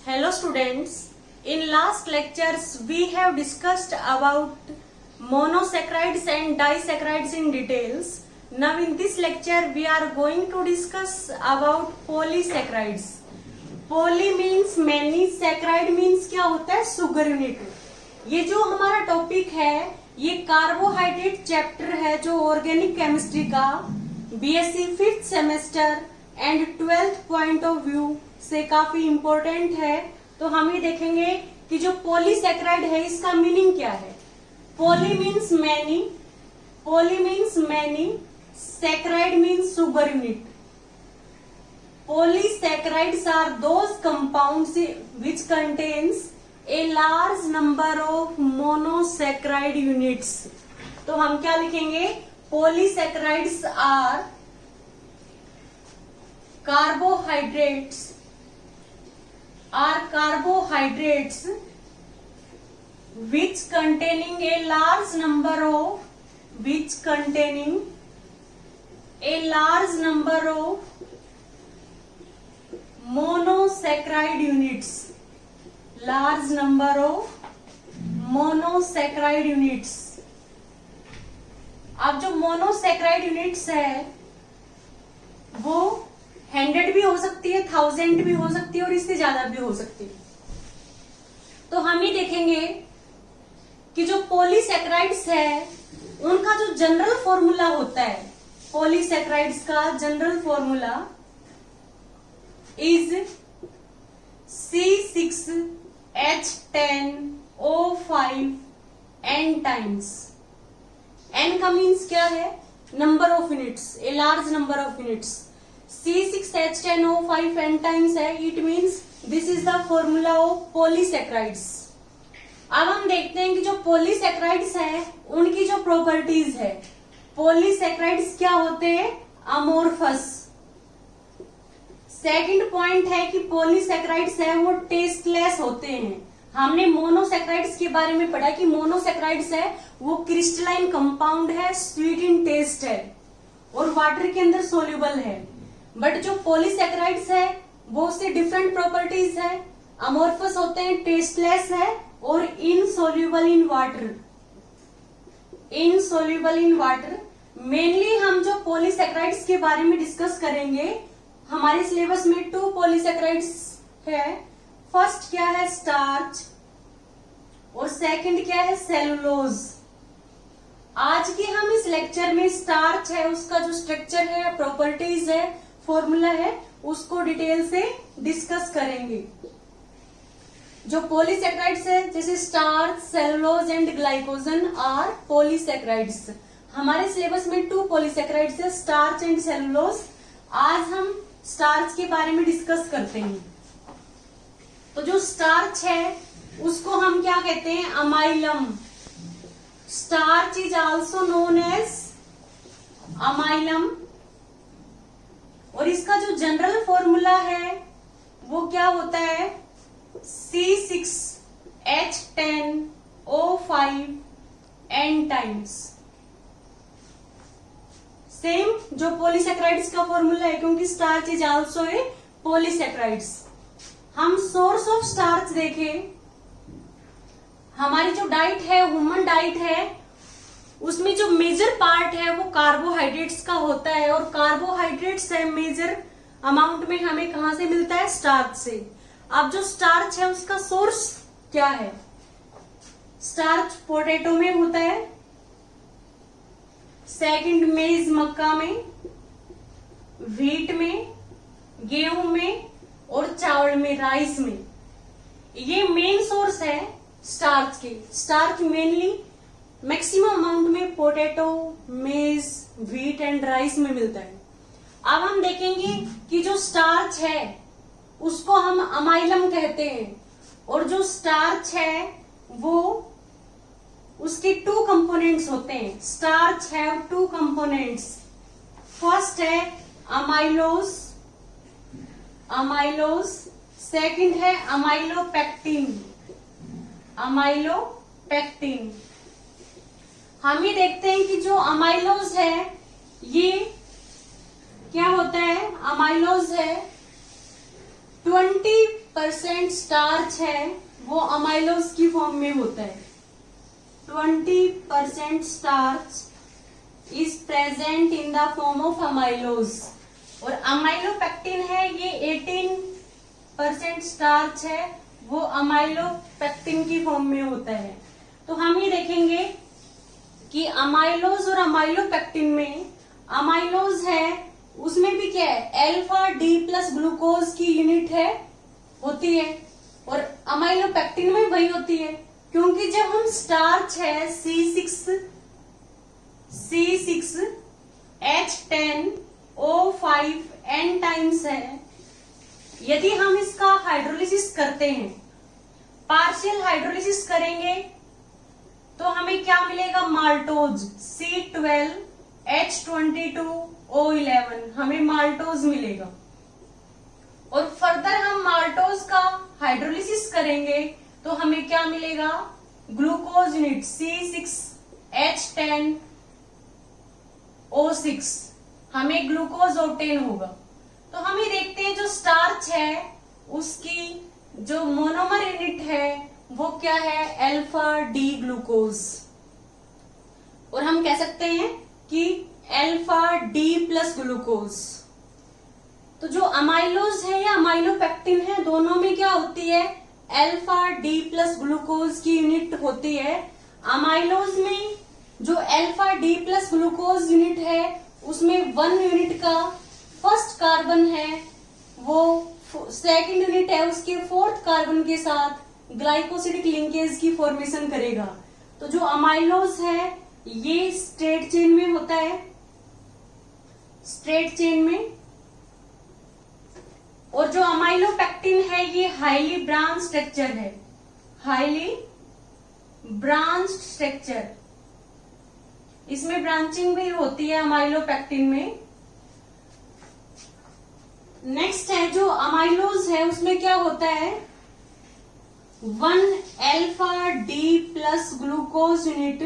Hello students, in last lectures we have discussed about monosaccharides and disaccharides in details. Now in this lecture we are going to discuss about polysaccharides. Poly means many, saccharide means क्या होता है sugar unit. ये जो हमारा topic है ये carbohydrate chapter है जो ऑर्गेनिक केमिस्ट्री का BSc 5th semester and 12th point of view से काफी इम्पोर्टेंट है. तो हम ये देखेंगे कि जो पॉलीसैकेराइड है इसका मीनिंग क्या है. Poly means many, saccharide means sugar unit. Polysaccharides are those compounds which contains a large number of monosaccharide units. तो हम क्या लिखेंगे? Polysaccharides are carbohydrates which containing a large number of monosaccharide units. Large number of monosaccharide units. अब जो monosaccharide units है वो 100 भी हो सकती है, 1000 भी हो सकती है और इससे ज्यादा भी हो सकती है. तो हम ये देखेंगे कि जो पॉलीसैकेराइड्स है उनका जो जनरल फॉर्मूला होता है, पॉलीसैकेराइड्स का general formula is C6H10O5 n times. n का मीन्स क्या है? Number of units, a large number of units. C6H10O5 n times है. It means this is the formula of polysaccharides. अब हम देखते हैं कि जो पॉलीसैकेराइड्स है उनकी जो प्रॉपर्टीज है. पॉलीसैकेराइड्स क्या होते हैं? अमोर्फस. सेकंड पॉइंट है कि पॉलीसैकेराइड्स है वो टेस्टलेस होते हैं. हमने मोनोसैकेराइड्स के बारे में पढ़ा कि मोनोसैकेराइड्स है वो क्रिस्टलाइन कंपाउंड है, स्वीट इन टेस्ट है और वाटर के अंदर सोल्यूबल है. बट जो पॉलीसैकेराइड्स है वो उससे डिफरेंट प्रॉपर्टीज है. अमोर्फस होते हैं, टेस्टलेस है और इनसोल्यूबल इन वाटर. मेनली हम जो पॉलीसैकेराइड्स के बारे में डिस्कस करेंगे, हमारे सिलेबस में 2 पॉलीसैकेराइड्स है. फर्स्ट क्या है? स्टार्च और सेकंड क्या है? सेलुलोज. आज के हम इस लेक्चर में स्टार्च है उसका जो स्ट्रक्चर है, प्रॉपर्टीज है, फॉर्मूला है, उसको डिटेल से डिस्कस करेंगे. जो पॉलीसैकेराइड्स है जैसे starch, cellulose and glycogen are polysaccharides. हमारे सिलेबस में 2 पॉलीसैकेराइड्स है, स्टार्च एंड सेलुलोज. आज हम स्टार्च के बारे में डिस्कस करते हैं. तो जो स्टार्च है उसको हम क्या कहते हैं? Amylum. Starch is also known as amylum. और इसका जो जनरल फॉर्मूला है वो क्या होता है? C6H10O5 n times. सेम जो पॉलीसैकेराइड्स का फॉर्मूला है, क्योंकि starch is also a polysaccharides. हम सोर्स ऑफ स्टार्च देखें. हमारी जो डाइट है, ह्यूमन डाइट है, उसमें जो मेजर पार्ट है वो कार्बोहाइड्रेट्स का होता है. और कार्बोहाइड्रेट्स है मेजर अमाउंट में हमें कहां से मिलता है? स्टार्च से. अब जो स्टार्च है उसका सोर्स क्या है? स्टार्च पोटैटो में होता है, सेकंड मेज मक्का में, व्हीट में, गेहूं में और चावल में, राइस में. ये मेन सोर्स है स्टार्च के. स्टार्च मेनली मैक्सिमम अमाउंट में पोटैटो, मेज, व्हीट एंड राइस में मिलता है. अब हम देखेंगे कि जो स्टार्च है उसको हम अमाइलम कहते हैं. और जो स्टार्च है वो उसके 2 कंपोनेंट्स होते हैं. Starch have 2 components. फर्स्ट है अमाइलोज, सेकंड है अमाइलोपेक्टिन. हम ये देखते हैं कि जो अमाइलोज है ये क्या होता है? अमाइलोज है 20 20% स्टार्च है वो अमाइलोज की फॉर्म में होता है। 20% starch is present in the form of amylose. और अमाइलोपेक्टिन है ये 18% स्टार्च है वो अमाइलोपेक्टिन की फॉर्म में होता है। तो हम ये देखेंगे कि अमाइलोज और अमाइलोपेक्टिन में अमाइलोज है उसमें भी क्या है, अल्फा डी प्लस ग्लूकोज की यूनिट है होती है, और अमाइलोपेक्टिन में वही होती है। क्योंकि जब हम स्टार्च है C6H10O5 N टाइम्स है, यदि हम इसका हाइड्रोलिसिस करते हैं, पार्शियल हाइड्रोलिसिस करेंगे तो हमें क्या मिलेगा, माल्टोज C12H22O11 हमें माल्टोज मिलेगा। और फर्दर हम माल्टोज का हाइड्रोलिसिस करेंगे तो हमें क्या मिलेगा, ग्लूकोज यूनिट C6H10O6 हमें ग्लूकोज ऑक्टेन होगा। तो हम ये देखते हैं जो स्टार्च है उसकी जो मोनोमर यूनिट है वो क्या है, अल्फा डी ग्लूकोज। और हम कह सकते हैं कि अल्फा डी प्लस ग्लूकोज। तो जो अमाइलोज है या अमाइलोपेक्टिन है दोनों में क्या होती है, अल्फा डी प्लस ग्लूकोज की यूनिट होती है। अमाइलोज में जो alpha D plus glucose unit है उसमें 1 यूनिट का फर्स्ट कार्बन है वो सेकंड यूनिट है उसके 4th कार्बन के साथ ग्लाइकोसिडिक लिंकेज की फॉर्मेशन करेगा। तो जो अमाइलोज है ये स्ट्रेट चेन में होता है, स्ट्रेट चेन में। और जो अमाइलोपेक्टिन है ये हाईली ब्रांच स्ट्रक्चर है, हाईली ब्रांच स्ट्रक्चर, इसमें ब्रांचिंग भी होती है अमाइलोपेक्टिन में। नेक्स्ट है जो अमाइलोज है उसमें क्या होता है, 1 alpha D plus glucose unit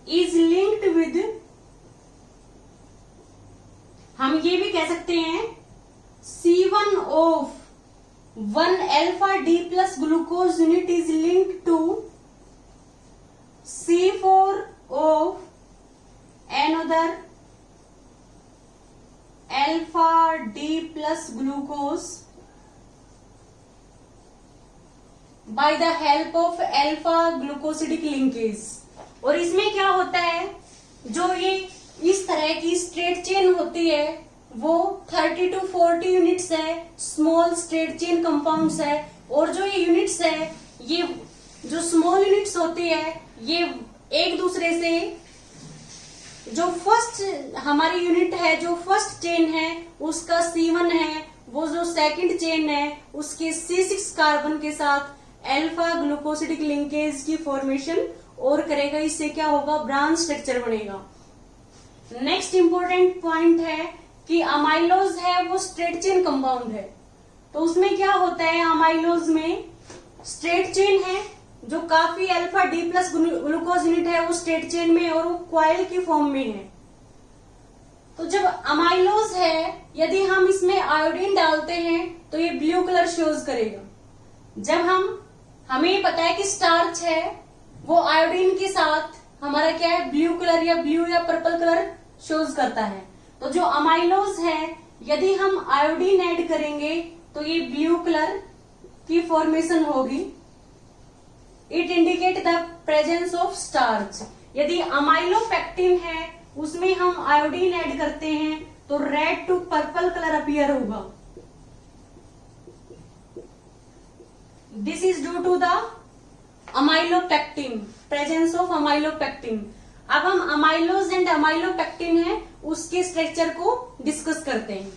is linked with, हम ये भी कह सकते हैं C1 of 1 alpha D plus glucose unit is linked to C4 of another alpha D plus glucose by the help of alpha glucosidic linkage. और इसमें क्या होता है, जो ये इस तरह की स्ट्रेट चेन होती है वो 30 to 40 यूनिट्स है, स्मॉल स्ट्रेट चेन कंपाउंड्स है। और जो ये यूनिट्स है, ये जो स्मॉल यूनिट्स होती है ये एक दूसरे से, जो फर्स्ट हमारी यूनिट है जो फर्स्ट चेन है उसका C1 है, वो जो सेकंड चेन है उसके C6 कार्बन के साथ अल्फा ग्लूकोसिडिक लिंकेज की फॉर्मेशन और करेगा। इससे क्या होगा, ब्रांच स्ट्रक्चर बनेगा। नेक्स्ट इंपॉर्टेंट पॉइंट है कि अमाइलोज है वो स्ट्रेट चेन कंपाउंड है। तो उसमें क्या होता है, अमाइलोज में स्ट्रेट चेन है जो काफी alpha D plus glucose unit है वो स्ट्रेट चेन में और वो क्वाइल की फॉर्म में है। तो जब अमाइलोज है यदि हम इसमें आयोडीन डालते हैं तो ये ब्लू कलर शोज करेगा। जब हमें पता है कि स्टार्च है वो आयोडीन के साथ हमारा क्या है, ब्लू कलर या ब्लू या पर्पल कलर शोज करता है। तो जो अमाइलोज है यदि हम आयोडीन ऐड करेंगे तो ये ब्लू कलर की फॉर्मेशन होगी। It indicate the presence of starch. यदि अमाइलोपेक्टिन है उसमें हम आयोडीन ऐड करते हैं तो red to purple colour appear होगा। This is due to the amylopectin, presence of amylopectin. अब हम अमाइलोज एंड अमाइलोपेक्टिन है उसके स्ट्रक्चर को डिस्कस करते हैं।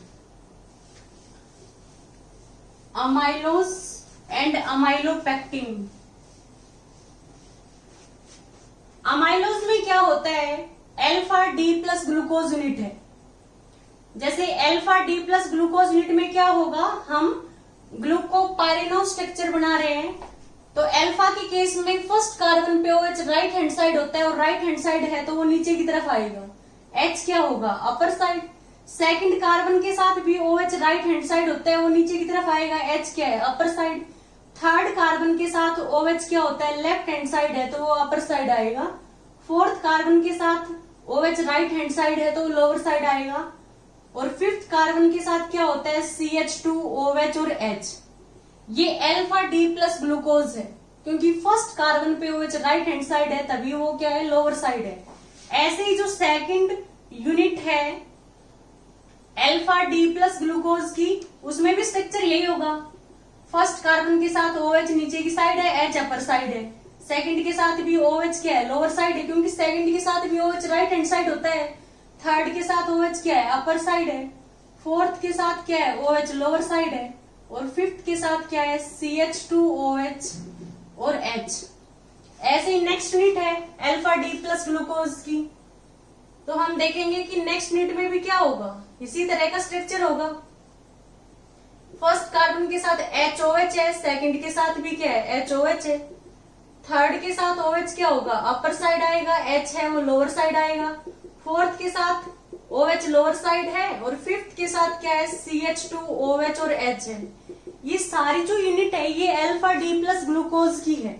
Amylose and amylopectin. अमाइलोज में क्या होता है, alpha D plus glucose unit है। जैसे alpha D plus glucose unit में क्या होगा, हम ग्लूकोपाइरेनोज स्ट्रक्चर बना रहे हैं। तो अल्फा के केस में फर्स्ट कार्बन पे OH राइट हैंड साइड होता है और राइट हैंड साइड है तो वो नीचे की तरफ आएगा। H क्या होगा, अपर साइड। सेकंड कार्बन के साथ भी OH राइट हैंड साइड होता है, वो नीचे की तरफ आएगा, H क्या है अपर साइड। थर्ड कार्बन के साथ OH क्या होता है लेफ्ट हैंड साइड है, तो वो अपर साइड आएगा। फोर्थ कार्बन के साथ OH राइट हैंड साइड है, तो वो लोअर साइड आएगा। और फिफ्थ कार्बन के साथ क्या होता है CH2 OH और H, ये अल्फा D प्लस ग्लूकोज है, क्योंकि फर्स्ट कार्बन पे OH राइट हैंड साइड है, तभी वो क्या है लोअर साइड है। ऐसे ही जो सेकंड यूनिट है अल्फा D प्लस ग्लूकोज की, उसमें भी स्ट्रक्चर यही होगा। फर्स्ट कार्बन के साथ OH नीचे की साइड है, H अपर साइड है। सेकंड के साथ भी OH क्या है लोअर साइड है, क्योंकि सेकंड के साथ भी OH राइट हैंड साइड होता है। थर्ड के साथ OH क्या है अपर साइड है। फोर्थ के साथ क्या है OH लोअर साइड है। और फिफ्थ के साथ क्या है CH2 OH और H। ऐसे ही नेक्स्ट यूनिट है अल्फा D प्लस ग्लूकोज की, तो हम देखेंगे कि नेक्स्ट यूनिट में भी क्या होगा, इसी तरह का स्ट्रक्चर होगा। फर्स्ट कार्बन के साथ HOH है, सेकंड के साथ भी क्या है HOH है। थर्ड के साथ OH क्या होगा अपर साइड आएगा, H है वो लोअर साइड आएगा। फोर्थ के साथ OH लोअर साइड है, और फिफ्थ के साथ क्या है CH2 OH और H है। ये सारी जो यूनिट है ये अल्फा D प्लस ग्लूकोज की है।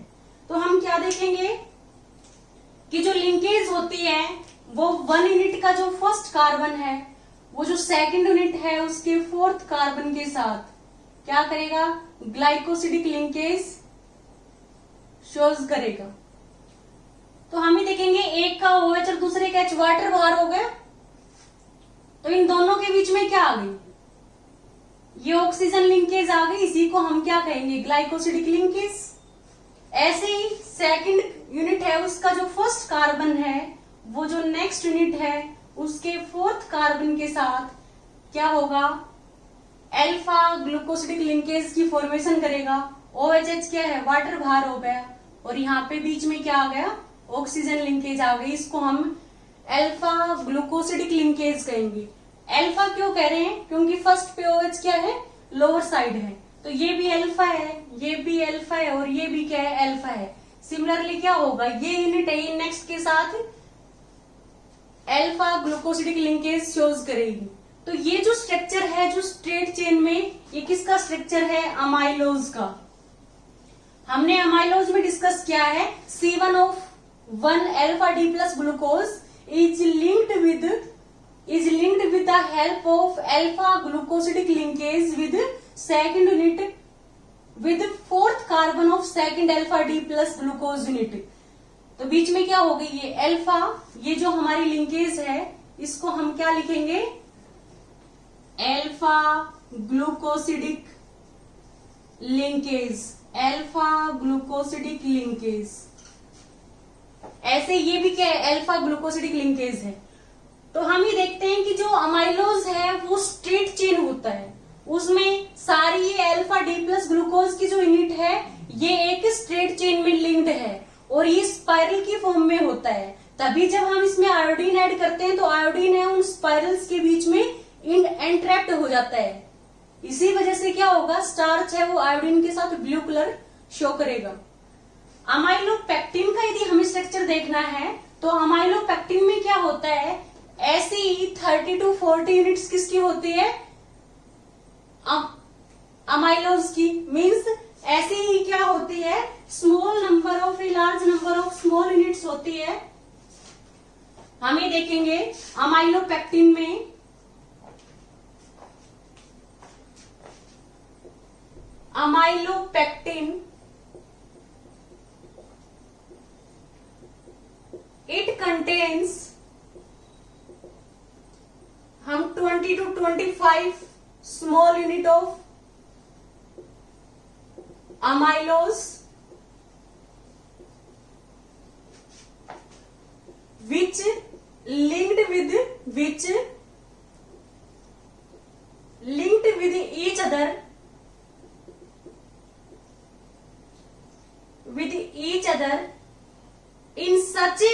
तो हम क्या देखेंगे कि जो लिंकेज होती है वो वन यूनिट का जो फर्स्ट कार्बन है वो जो सेकंड यूनिट है उसके फोर्थ कार्बन के साथ क्या करेगा ग्लाइकोसिडिक लिंकेज शोज करेगा। तो हम ही देखेंगे एक का OH और दूसरे का H, वाटर बाहर हो गया, तो इन दोनों के बीच में क्या आ गई, ये ऑक्सीजन लिंकेज आ गई, इसी को हम क्या कहेंगे ग्लाइकोसिडिक लिंकेज। ऐसे ही सेकंड यूनिट है उसका जो फर्स्ट कार्बन है वो जो नेक्स्ट यूनिट है उसके फोर्थ कार्बन के साथ क्या होगा अल्फा ग्लूकोसिडिक लिंकेज की फॉर्मेशन करेगा। OHH क्या है वाटर बाहर हो गया, और यहाँ पे बीच में क्या आ गया ऑक्सीजन लिंकेज आ गई, इसको हम अल्फा ग्लूकोसिडिक लिंकेज कहेंगे। अल्फा क्यों कह रहे हैं, क्योंकि फर्स्ट पे OH क्या है लोअर साइड है, तो ये भी अल्फा है, ये भी अल्फा है, और ये भी क्या है अल्फा है। सिमिलरली क्या होगा ये यूनिट है ये नेक्स्ट के साथ अल्फा ग्लूकोसिडिक लिंकेज शोज करेगी। तो ये जो स्ट्रक्चर है जो स्ट्रेट चेन में, ये किसका स्ट्रक्चर है अमाइलोज का। हमने अमाइलोज में डिस्कस किया है C1 alpha D plus glucose is linked with the help of alpha glucosidic linkage with second unit with fourth carbon of second alpha D plus glucose unit। तो बीच में क्या होगी ये अल्फा, ये जो हमारी लिंकेज है इसको हम क्या लिखेंगे alpha glucosidic linkage, alpha glucosidic linkage. ऐसे ये भी क्या है अल्फा ग्लूकोसिडिक लिंकेज है। तो हम ये देखते हैं कि जो अमाइलोज है वो स्ट्रेट चेन होता है, उसमें सारी ये अल्फा D प्लस ग्लूकोज की जो यूनिट है ये एक स्ट्रेट चेन में लिंक्ड है, और ये स्पाइरल की फॉर्म में होता है। तभी जब हम इसमें आयोडीन ऐड करते हैं तो आयोडीन है उन स्पाइरल्स के बीच में एंट्रैप्ट हो जाता है, इसी वजह से क्या होगा स्टार्च है वो आयोडीन के साथ ब्लू कलर शो करेगा। अमाइलोपेक्टिन का यदि हमें स्ट्रक्चर देखना है तो अमाइलोपेक्टिन में क्या होता है ऐसी ही 30 to 40 यूनिट्स किसकी होती है अमाइलोज की, मीन्स ऐसी ही क्या होती है small number of large number of small units होती है। हम ये देखेंगे अमाइलोपेक्टिन में अमाइलोपेक्टिन it contains हम 20 to 25 small unit of amylose which linked with each other in such a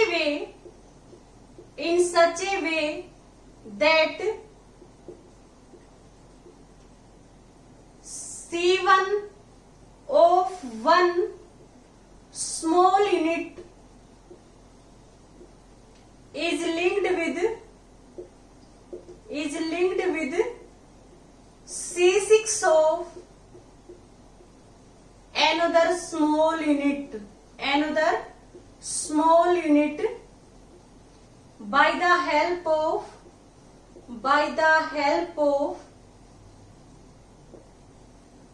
way that C1 of one small unit is linked 6 of another small unit by the help of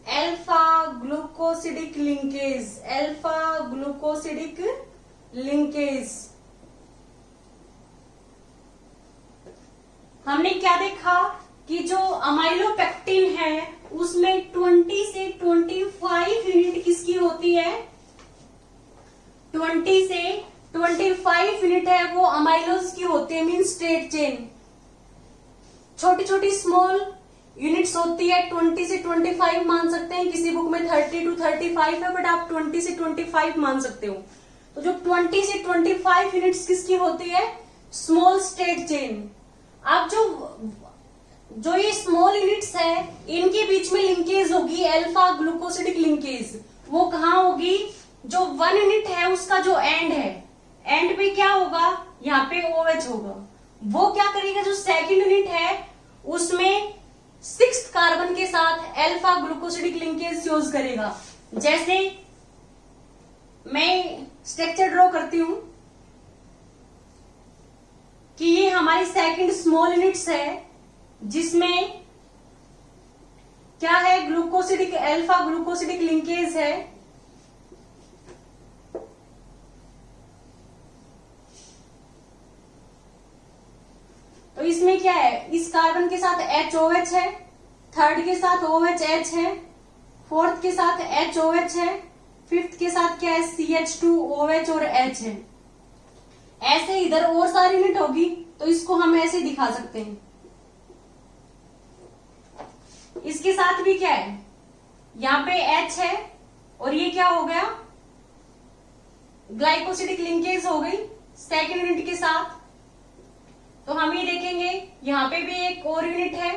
alpha glucosidic linkage। हमने क्या देखा कि जो amylopectin है उसमें 20 से 25 unit किसकी होती है, 20 से 25 यूनिट है वो अमाइलोज की होती है, मीन स्ट्रेट चेन। छोटी छोटी स्मॉल यूनिट्स होती है, 20 से 25 मान सकते हैं, किसी बुक में 30 to 35 है, बट आप 20 से 25 मान सकते हो। तो जो 20 से 25 यूनिट्स किसकी होती है, स्मॉल स्ट्रेट चेन। अब जो ये स्मॉल यूनिट्स है इनके बीच में लिंकेज होगी अल्फा ग्लूकोसिडिक लिंकेज। वो कहाँ होगी, जो 1 यूनिट है उसका जो एंड है, एंड पे क्या होगा, यहाँ पे OH होगा। वो क्या करेगा, जो सेकंड यूनिट है उसमें 6th कार्बन के साथ अल्फा ग्लूकोसिडिक लिंकेज यूज करेगा। जैसे मैं स्ट्रक्चर ड्रॉ करती हूं कि ये हमारी सेकंड स्मॉल यूनिट्स है जिसमें क्या है, ग्लूकोसिडिक अल्फा ग्लूकोसिडिक लिंकेज है। तो इसमें क्या है, इस कार्बन के साथ HOH है, थर्ड के साथ OHH है, फोर्थ के साथ HOH है, फिफ्थ के साथ क्या है, CH2OH और H है। ऐसे इधर और सारी यूनिट होगी तो इसको हम ऐसे दिखा सकते हैं। इसके साथ भी क्या है, यहाँ पे H है और ये क्या हो गया, ग्लाइकोसिडिक लिंकेज हो गई सेकेंड यूनिट के साथ। तो हम ये देखेंगे यहाँ पे भी एक और यूनिट है,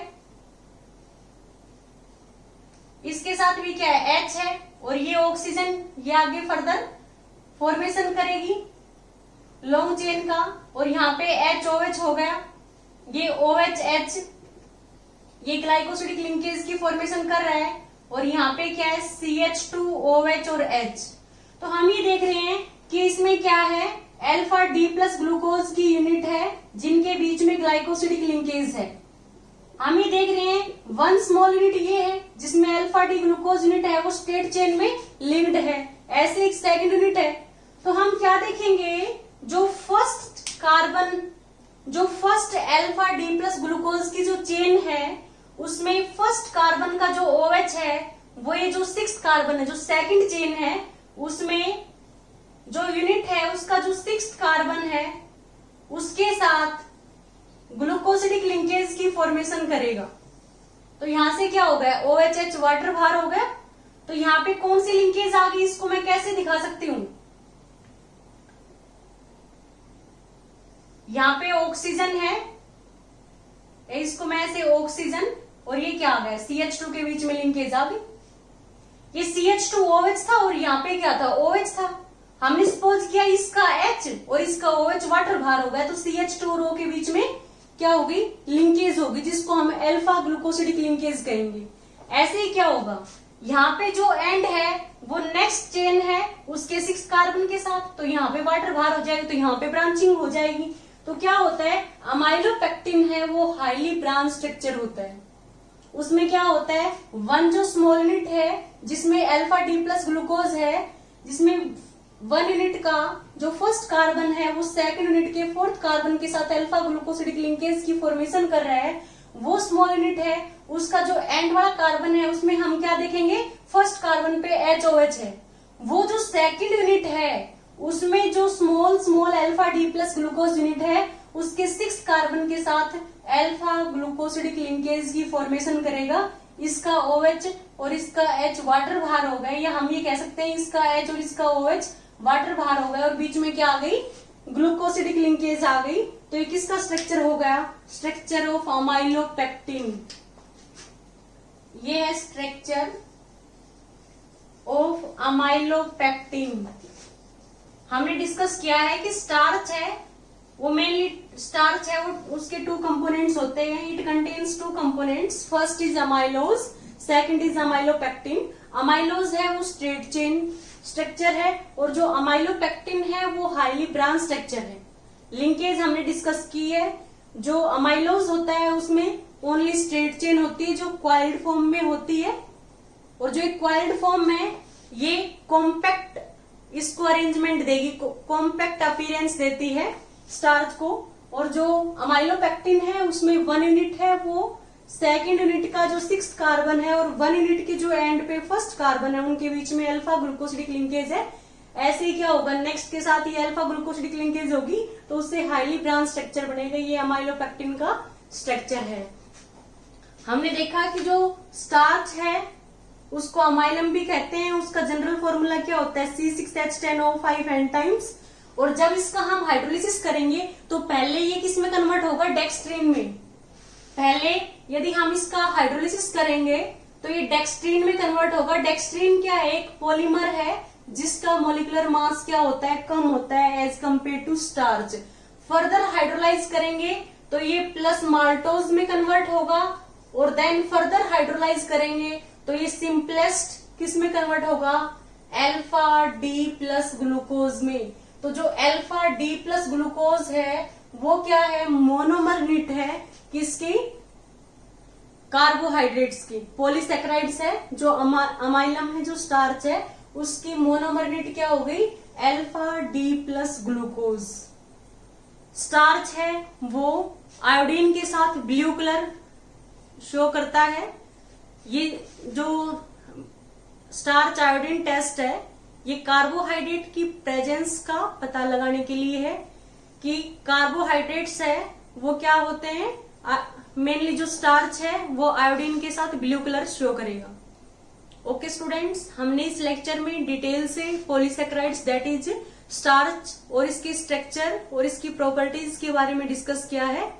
इसके साथ भी क्या है, H है और ये ऑक्सीजन ये आगे फर्दर फॉर्मेशन करेगी लॉन्ग चेन का। और यहाँ पे HOH हो गया, ये OHH ये ग्लाइकोसिडिक लिंकेज की फॉर्मेशन कर रहा है। और यहाँ पे क्या है, CH2OH और H। तो हम ये देख रहे हैं कि इसमें क्या है, अल्फा D प्लस ग्लूकोज की यूनिट है जिनके बीच में ग्लाइकोसिडिक लिंकेज है। हम ये देख रहे हैं 1 स्मॉल यूनिट ये है जिसमें अल्फा D ग्लूकोज यूनिट है वो स्ट्रेट चेन में लिंक्ड है। ऐसे एक सेकंड यूनिट है। तो हम क्या देखेंगे, जो first alpha D plus glucose की जो चेन है उसमें फर्स्ट कार्बन का जो OH है वो ये जो 6th कार्बन है, जो सेकंड चेन है उसमें जो यूनिट है उसका जो 6th कार्बन है उसके साथ ग्लूकोसिडिक लिंकेज की फॉर्मेशन करेगा। तो यहां से क्या हो गया, OHH वाटर बाहर हो गया। तो यहाँ पे कौन सी लिंकेज आ गई, इसको मैं कैसे दिखा सकती हूँ, यहाँ पे ऑक्सीजन है, इसको मैं ऐसे ऑक्सीजन, और ये क्या आ गया, CH2 के बीच में लिंकेज आ गई। ये CH2OH था और यहाँ पे क्या था, OH था। हमने सपोज किया इसका H और इसका OH वाटर बाहर हो गया, तो CH2 और O के बीच में क्या होगी, लिंकेज होगी, जिसको हम अल्फा ग्लूकोसिडिक लिंकेज कहेंगे। ऐसे ही क्या होगा, यहाँ पे जो एंड है वो नेक्स्ट चेन है उसके 6 कार्बन के साथ, तो यहाँ पे वाटर बाहर हो जाएगा, तो यहाँ पे ब्रांचिंग हो जाएगी। तो क्या होता है, अमाइलोपेक्टिन है वो हाईली ब्रांच स्ट्रक्चर होता है। उसमें क्या होता है, 1 जो स्मॉल यूनिट है जिसमें अल्फा D प्लस ग्लूकोज है, जिसमें 1 यूनिट का जो फर्स्ट कार्बन है वो सेकंड यूनिट के 4th कार्बन के साथ अल्फा ग्लूकोसिडिक लिंकेज की फॉर्मेशन कर रहा है, वो स्मॉल यूनिट है। उसका जो एंड वाला कार्बन है उसमें हम क्या देखेंगे, फर्स्ट कार्बन पे HOH है। वो जो सेकंड यूनिट है उसमें जो small alpha D plus glucose unit है उसके 6th कार्बन के साथ अल्फा ग्लूकोसिडिक लिंकेज की फॉर्मेशन करेगा। इसका OH और इसका H वाटर बाहर हो गए, या हम ये कह सकते हैं इसका H और इसका OH वाटर बाहर हो गया और बीच में क्या आ गई, ग्लूकोसिडिक लिंकेज आ गई। तो ये किसका स्ट्रक्चर हो गया, स्ट्रक्चर ऑफ अमाइलोपेक्टिन। ये है स्ट्रक्चर ऑफ अमाइलोपेक्टिन। हमने डिस्कस किया है कि स्टार्च है वो मेनली स्टार्च है वो उसके 2 कंपोनेंट्स होते हैं। It contains 2 components, first is amylose, second is amylopectin. Amylose है वो स्ट्रेट चेन स्ट्रक्चर है और जो अमाइलोपेक्टिन है वो हाईली ब्रांच स्ट्रक्चर है। लिंकेज हमने डिस्कस की है। जो अमाइलोज होता है उसमें ओनली स्ट्रेट चेन होती है जो क्वाइल्ड फॉर्म में होती है, और जो एक क्वाइल्ड फॉर्म है ये कॉम्पैक्ट इसको अरेंजमेंट देगी, कॉम्पैक्ट अपीयरेंस देती है स्टार्च को। और जो अमाइलोपेक्टिन है उसमें 1 यूनिट है, वो सेकेंड यूनिट का जो 6th कार्बन है और 1 यूनिट के जो एंड पे 1st कार्बन है उनके बीच में अल्फा ग्लूकोसिडिक लिंकेज है। ऐसे ही क्या होगा, नेक्स्ट के साथ ये अल्फा ग्लूकोसिडिक लिंकेज होगी तो उससे हाईली ब्रांच स्ट्रक्चर बनेगा। ये अमाइलोपेक्टिन का स्ट्रक्चर है। हमने देखा कि जो स्टार्च है उसको अमाइलम भी कहते हैं। उसका जनरल फॉर्मूला क्या होता है, C6H10O5 N टाइम्स। और जब इसका हम हाइड्रोलिसिस करेंगे तो पहले ये किस में कन्वर्ट होगा, डेक्स्ट्रीन में। पहले यदि हम इसका हाइड्रोलिसिस करेंगे तो ये डेक्स्ट्रीन में कन्वर्ट होगा। डेक्स्ट्रीन क्या है, एक पॉलीमर है जिसका मोलिकुलर मास क्या होता है, कम होता है as compare to starch. Further hydrolyse करेंगे तो ये प्लस माल्टोज में कन्वर्ट होगा, और देन फर्दर हाइड्रोलाइज करेंगे तो ये सिंपलेस्ट किस में कन्वर्ट होगा, अल्फा डी प्लस ग्लूकोज में। तो जो अल्फा डी प्लस ग्लूकोज है वो क्या है, मोनोमर यूनिट है किसकी, कार्बोहाइड्रेट्स की। पॉलीसेकेराइड्स है जो अमाइलम है जो स्टार्च है उसकी मोनोमर यूनिट क्या हो गई, alpha D plus glucose. Starch है वो आयोडीन के साथ ब्लू कलर शो करता है। ये जो स्टार्च आयोडीन टेस्ट है ये कार्बोहाइड्रेट की प्रेजेंस का पता लगाने के लिए है कि कार्बोहाइड्रेट्स है वो क्या होते हैं। मेनली जो स्टार्च है वो आयोडीन के साथ ब्लू कलर शो करेगा। ओके स्टूडेंट्स, हमने इस लेक्चर में डिटेल से पॉलीसेकेराइड्स दैट इज स्टार्च और इसकी स्ट्रक्चर और इसकी प्रॉपर्टीज के बारे में डिस्कस किया है।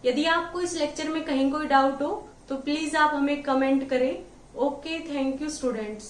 यदि आपको इस लेक्चर में कहीं कोई डाउट हो तो प्लीज आप हमें कमेंट करें। Okay, thank you students.